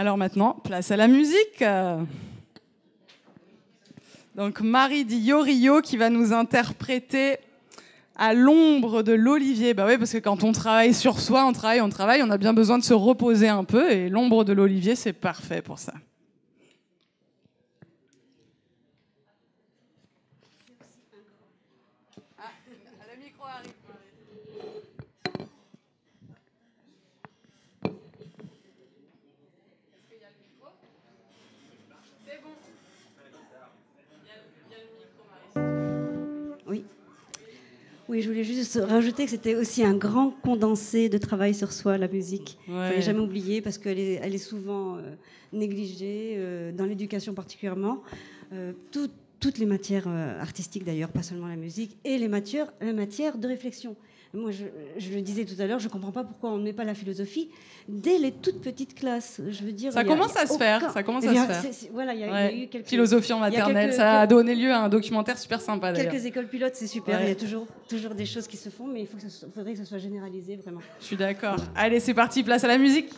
Alors maintenant, place à la musique. Donc Marie Di Iorio qui va nous interpréter À l'ombre de l'olivier. Bah oui, parce que quand on travaille sur soi, on travaille, on a bien besoin de se reposer un peu, et l'ombre de l'olivier, c'est parfait pour ça. Ah, le micro arrive. Oui, je voulais juste rajouter que c'était aussi un grand condensé de travail sur soi, la musique. Il ne fallait jamais oublier parce qu'elle est souvent négligée, dans l'éducation particulièrement. Toutes les matières artistiques d'ailleurs, pas seulement la musique, et les matières de réflexion. Moi, je le disais tout à l'heure, je ne comprends pas pourquoi on ne met pas la philosophie dès les toutes petites classes. Je veux dire, ça commence à se faire. Voilà, il y a eu quelques... Philosophie en maternelle, ça a donné lieu à un documentaire super sympa d'ailleurs. Quelques écoles pilotes, c'est super. Ouais. Il y a toujours des choses qui se font, mais il faudrait que ça soit généralisé, vraiment. Je suis d'accord. Allez, c'est parti, place à la musique.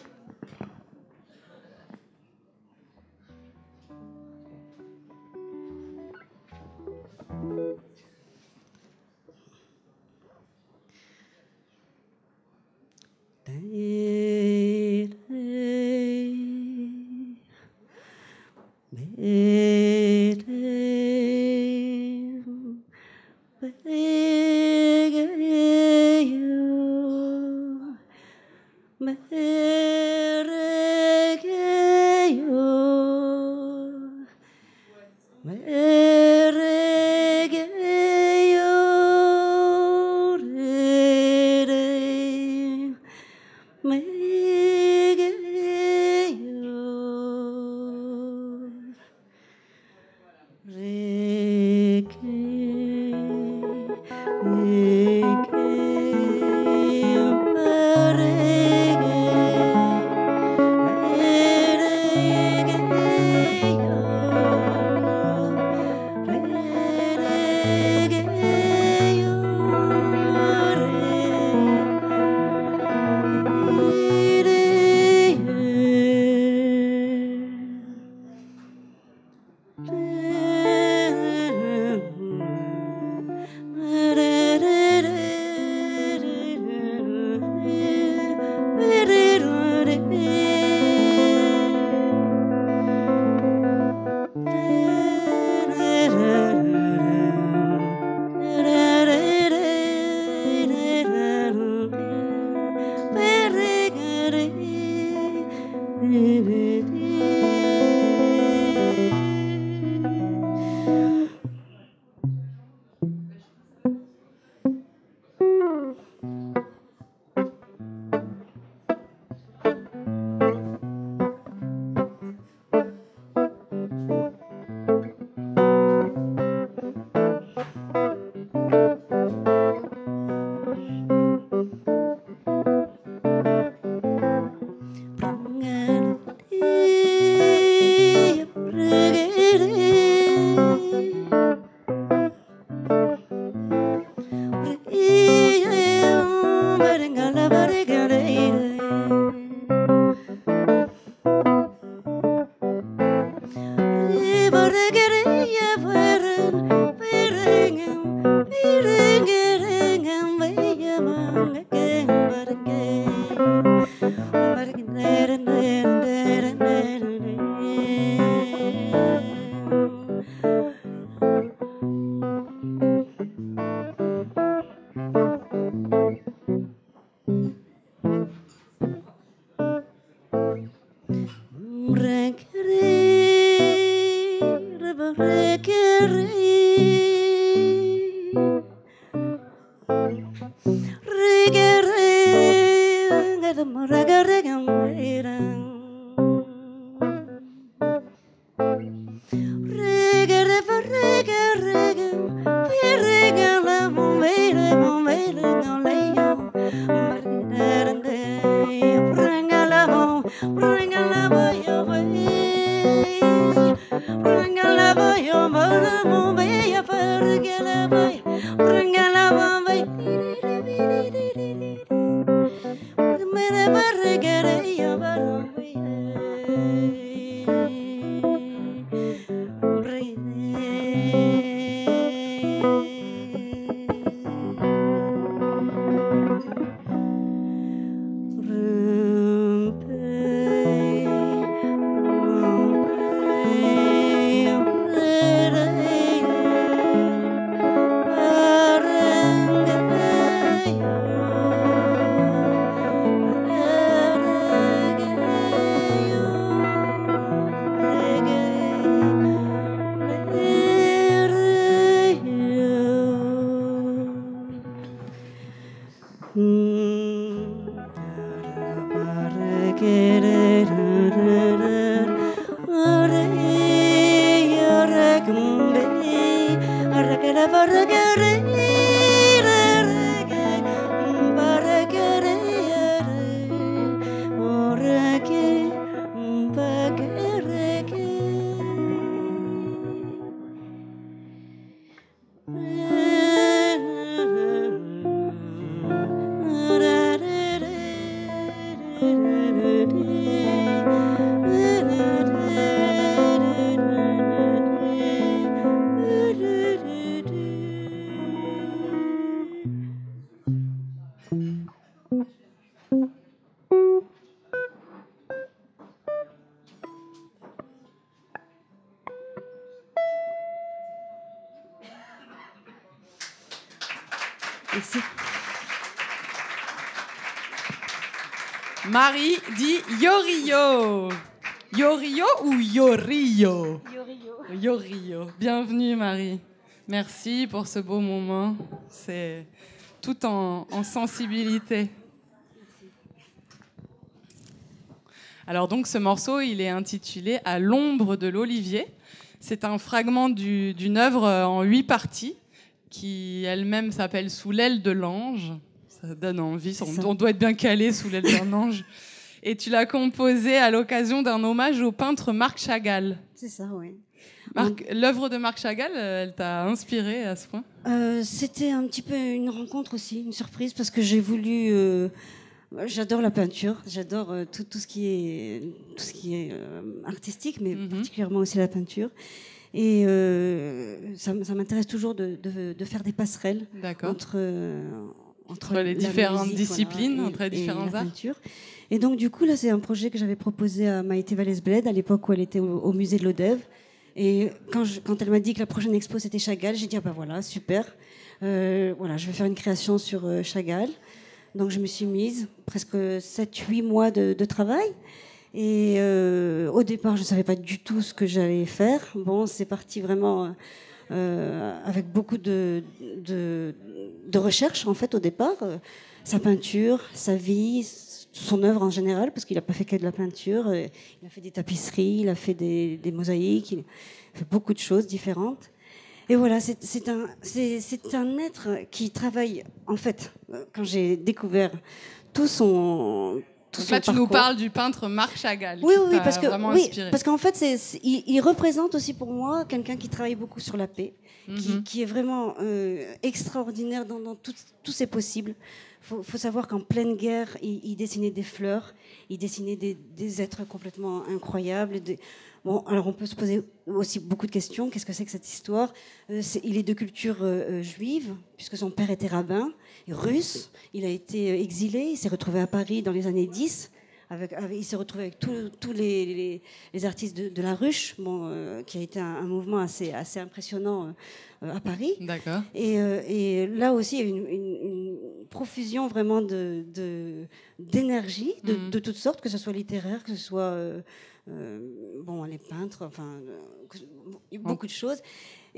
Merci. Marie dit Yorio. Yorio ou Yorio? Yorio. Yorio. Bienvenue Marie. Merci pour ce beau moment. C'est tout en sensibilité. Merci. Alors donc ce morceau, il est intitulé À l'ombre de l'olivier. C'est un fragment d'une œuvre en 8 parties qui elle-même s'appelle Sous l'aile de l'ange. Ça donne envie, on doit être bien calé sous l'aile d'un ange. Et tu l'as composé à l'occasion d'un hommage au peintre Marc Chagall. C'est ça, oui. L'œuvre de Marc Chagall, elle t'a inspiré à ce point? C'était un petit peu une rencontre aussi, une surprise, parce que j'ai voulu... j'adore la peinture, j'adore tout ce qui est artistique, mais particulièrement aussi la peinture. Et ça m'intéresse toujours de faire des passerelles entre les différentes musique, disciplines, voilà, entre les différents arts. Peinture. Et donc du coup là c'est un projet que j'avais proposé à Maïté Vallès-Bled à l'époque où elle était au musée de l'Odève. Et quand elle m'a dit que la prochaine expo c'était Chagall, j'ai dit ah ben voilà super, voilà je vais faire une création sur Chagall. Donc je me suis mise presque 7-8 mois de travail. Et au départ, je ne savais pas du tout ce que j'allais faire. Bon, c'est parti vraiment avec beaucoup de recherche, en fait, au départ. Sa peinture, sa vie, son œuvre en général, parce qu'il n'a pas fait que de la peinture. Il a fait des tapisseries, il a fait des mosaïques, il a fait beaucoup de choses différentes. Et voilà, c'est un être qui travaille, en fait, quand j'ai découvert tout son... Donc là, tu nous parles du peintre Marc Chagall. Oui, parce qu'en fait, il représente aussi pour moi quelqu'un qui travaille beaucoup sur la paix, qui est vraiment extraordinaire dans tous ses possibles. Faut savoir qu'en pleine guerre, il dessinait des fleurs, il dessinait des êtres complètement incroyables. Bon, alors on peut se poser aussi beaucoup de questions. Qu'est-ce que c'est que cette histoire? Il est de culture juive, puisque son père était rabbin, russe. Il a été exilé, il s'est retrouvé à Paris dans les années 10. Il s'est retrouvé avec tous les artistes de la Ruche, qui a été un mouvement assez impressionnant à Paris. D'accord. Et là aussi, il y a une profusion vraiment d'énergie de toutes sortes, que ce soit littéraire, que ce soit les peintres, enfin, beaucoup de choses.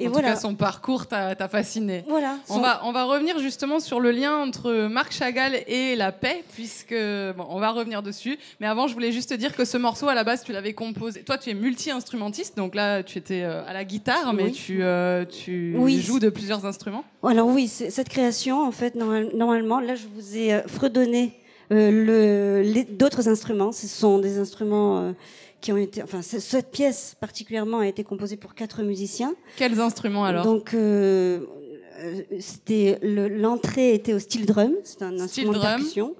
Et en tout cas, son parcours t'a fasciné. Voilà. On va revenir justement sur le lien entre Marc Chagall et la paix, puisque on va revenir dessus. Mais avant, je voulais juste te dire que ce morceau, à la base, tu l'avais composé. Toi, tu es multi-instrumentiste, donc là, tu étais à la guitare, mais tu joues de plusieurs instruments. Alors oui, cette création, en fait, normalement, là, je vous ai fredonné d'autres instruments. Ce sont des instruments qui ont été, enfin, cette pièce particulièrement a été composée pour 4 musiciens. Quels instruments alors? Donc, l'entrée était au steel drum, c'est un instrument de percussion.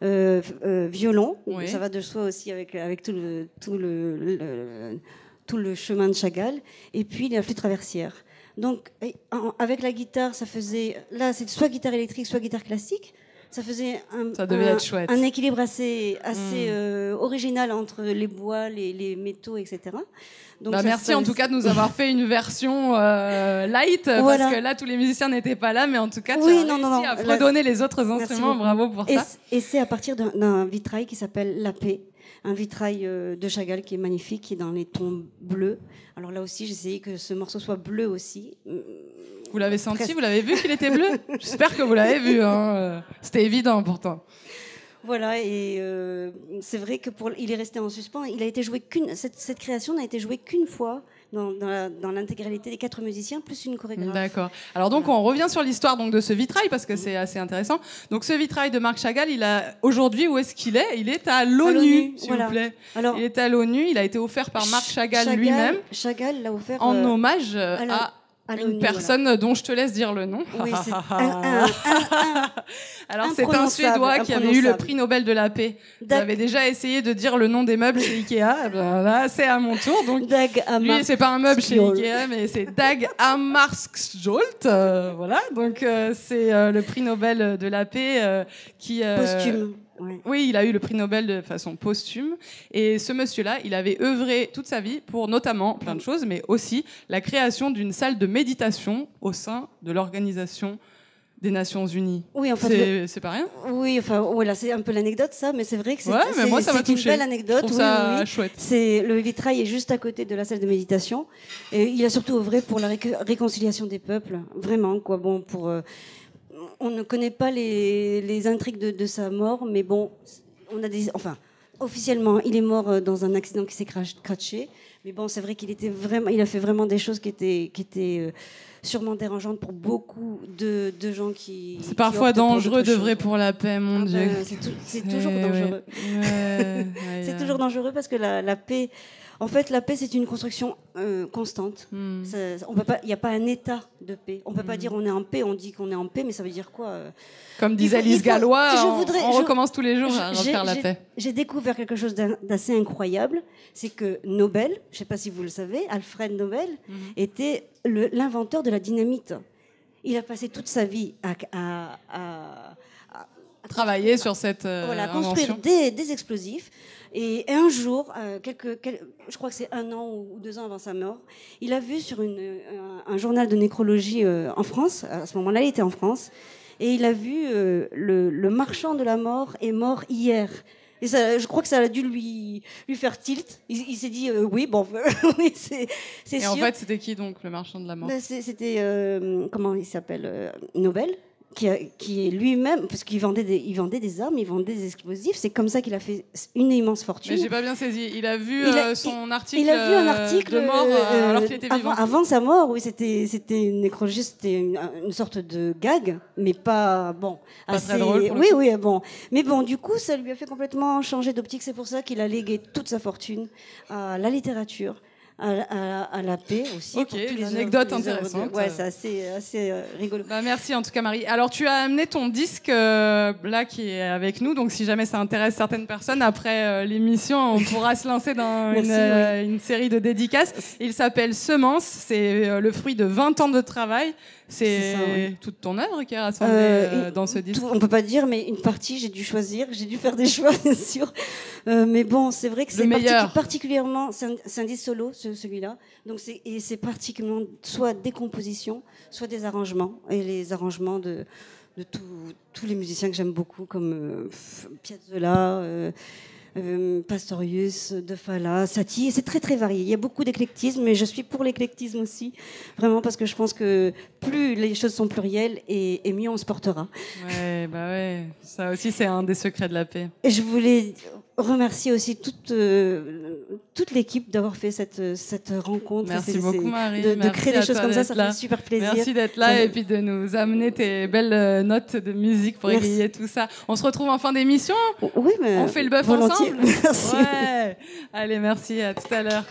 Violon, oui. Ça va de soi aussi avec tout le chemin de Chagall. Et puis la flûte traversière. Donc, avec la guitare, ça faisait, là, c'est soit guitare électrique, soit guitare classique. Ça faisait un équilibre assez original entre les bois, les métaux, etc. Donc merci en tout cas de nous avoir fait une version light, voilà. Parce que là tous les musiciens n'étaient pas là, mais en tout cas tu as réussi à fredonner les autres instruments. Bravo pour ça. Et c'est à partir d'un vitrail qui s'appelle La Paix, un vitrail de Chagall qui est magnifique, qui est dans les tons bleus. Alors là aussi j'ai essayé que ce morceau soit bleu aussi. Vous l'avez senti, vous l'avez vu qu'il était bleu? J'espère que vous l'avez vu, hein. C'était évident pourtant. Voilà, et c'est vrai que il est resté en suspens. Il a été joué cette création n'a été jouée qu'une fois dans l'intégralité des 4 musiciens, plus une chorégraphe. D'accord. Alors donc on revient sur l'histoire donc de ce vitrail parce que c'est assez intéressant. Donc ce vitrail de Marc Chagall, aujourd'hui où est-ce qu'il est? Il est à l'ONU, s'il vous plaît. Alors, il est à l'ONU. Il a été offert par Marc Chagall lui-même. Chagall l'a offert en hommage à une personne dont je te laisse dire le nom. Oui, c'est alors c'est un Suédois qui avait eu le prix Nobel de la paix. J'avais déjà essayé de dire le nom des meubles chez Ikea. Ben là, c'est à mon tour. Donc lui, c'est pas un meuble chez Ikea, mais c'est Dag Hammarskjöld. Voilà. Donc c'est le prix Nobel de la paix qui posthume. Ouais. Oui, il a eu le prix Nobel de façon posthume. Et ce monsieur-là, il avait œuvré toute sa vie pour notamment plein de choses, mais aussi la création d'une salle de méditation au sein de l'Organisation des Nations Unies. Oui, en fait, c'est pas rien. Oui, enfin, voilà, c'est un peu l'anecdote, ça, mais c'est vrai que c'est une belle anecdote. Je trouve ça chouette. Le vitrail est juste à côté de la salle de méditation. Et il a surtout œuvré pour la réconciliation des peuples, vraiment, quoi. Bon, on ne connaît pas les intrigues de sa mort, mais bon, officiellement, il est mort dans un accident qui s'est craché. Mais bon, c'est vrai il a fait vraiment des choses qui étaient sûrement dérangeantes pour beaucoup de gens qui. C'est parfois dangereux d'œuvrer pour la paix, mon Dieu. C'est toujours dangereux. C'est toujours dangereux parce que la paix. En fait, la paix, c'est une construction constante. Il n'y a pas un état de paix. On ne peut pas dire on est en paix, on dit qu'on est en paix, mais ça veut dire quoi Comme disait Lise Gallois, on recommence tous les jours à refaire la paix. J'ai découvert quelque chose d'assez incroyable, c'est que Nobel, je ne sais pas si vous le savez, Alfred Nobel, était l'inventeur de la dynamite. Il a passé toute sa vie à travailler sur cette construire des explosifs. Et un jour, je crois que c'est 1 an ou 2 ans avant sa mort, il a vu sur un journal de nécrologie en France, à ce moment-là il était en France, et il a vu le marchand de la mort est mort hier. Et ça, je crois que ça a dû lui faire tilt. Il s'est dit oui, bon, oui, c'est sûr. Et en fait, c'était qui donc le marchand de la mort? C'était comment il s'appelle, Nobel. Qui est lui-même, parce qu'il vendait des armes, il vendait des explosifs. C'est comme ça qu'il a fait une immense fortune. Mais j'ai pas bien saisi. Il a vu son article. Il a vu un article de mort alors qu'il était vivant. Avant sa mort, oui, c'était une nécrologie, c'était une sorte de gag, mais pas bon. Pas très drôle. Oui, bon. Mais bon, du coup, ça lui a fait complètement changer d'optique. C'est pour ça qu'il a légué toute sa fortune à la littérature. À la paix aussi. Ok, une anecdote intéressante. Ouais, c'est assez rigolo. Merci en tout cas Marie. Alors tu as amené ton disque là qui est avec nous, donc si jamais ça intéresse certaines personnes, après l'émission on pourra se lancer dans une série de dédicaces. Il s'appelle Semence, c'est le fruit de 20 ans de travail. C'est toute ton œuvre qui est rassemblée dans ce disque. On ne peut pas dire, mais une partie, j'ai dû choisir, j'ai dû faire des choix, bien sûr. Mais bon, c'est vrai que c'est particulièrement... C'est un disque solo, celui-là. Donc c'est particulièrement soit des compositions, soit des arrangements. Et les arrangements de tous les musiciens que j'aime beaucoup, comme Piazzolla... Pastorius, De Falla, Satie, c'est très très varié. Il y a beaucoup d'éclectisme, mais je suis pour l'éclectisme aussi, vraiment parce que je pense que plus les choses sont plurielles et mieux on se portera. Ouais, ça aussi c'est un des secrets de la paix. Et je voulais remercier aussi toute l'équipe d'avoir fait cette rencontre. Merci beaucoup Marie. De créer des choses comme ça fait super plaisir. Merci d'être là et puis de nous amener tes belles notes de musique pour égayer tout ça. On se retrouve en fin d'émission. Oui, mais on fait le bœuf ensemble. Merci. Ouais. Allez, merci, à tout à l'heure.